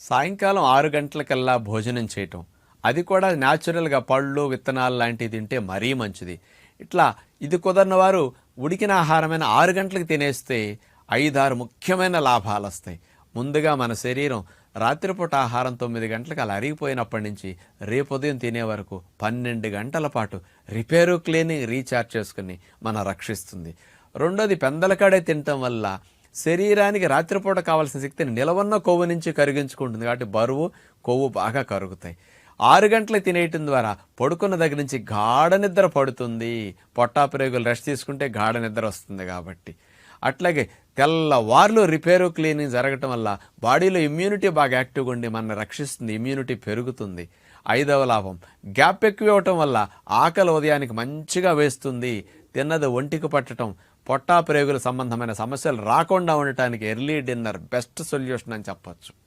సాయంకాలం 6 గంటలకల్లా భోజనం చేయటం. అది కూడా న్యాచురల్‌గా పళ్ళు, విత్తనాలు లాంటివి తింటే మరీ మంచిది. ఇట్లా ఇది కుదరని వారు ఉడికిన ఆహారమైన 6 గంటలకు తినేస్తే 5, 6 ముఖ్యమైన లాభాలొస్తాయి. ముందుగా మన శరీరం రాత్రిపూట ఆహారం 9 గంటలకు అలా అరిగిపోయినప్పటి నుంచి రేపుదయం తినే వరకు 12 గంటల పాటు రిపేరు, క్లీనింగ్, రీచార్జ్ చేసుకుని రక్షిస్తుంది. రెండోది పెందలకాడే తినటం వల్ల శరీరానికి రాత్రిపూట కావాల్సిన శక్తిని నిలవన్న కొవ్వు నుంచి కరిగించుకుంటుంది. కాబట్టి బరువు, కొవ్వు బాగా కరుగుతాయి. 6 గంటలకు తినేయటం ద్వారా పడుకున్న దగ్గర నుంచి గాఢ నిద్ర పడుతుంది. పొట్టాప్రేగులు రెస్ట్ తీసుకుంటే గాఢ నిద్ర వస్తుంది కాబట్టి. అట్లాగే తెల్లవార్లు రిపేరు, క్లీనింగ్ జరగటం వల్ల బాడీలో ఇమ్యూనిటీ బాగా యాక్టివ్గా ఉండి మనల్ని రక్షిస్తుంది. ఇమ్యూనిటీ పెరుగుతుంది. 5వ లాభం, గ్యాప్ ఎక్కువ ఇవ్వటం వల్ల ఆకలి ఉదయానికి మంచిగా వేస్తుంది. తిన్నది ఒంటికి పట్టడం, పొట్టాప్రేగుల సంబంధమైన సమస్యలు రాకుండా ఉండటానికి ఎర్లీ డిన్నర్ బెస్ట్ సొల్యూషన్ అని చెప్పొచ్చు.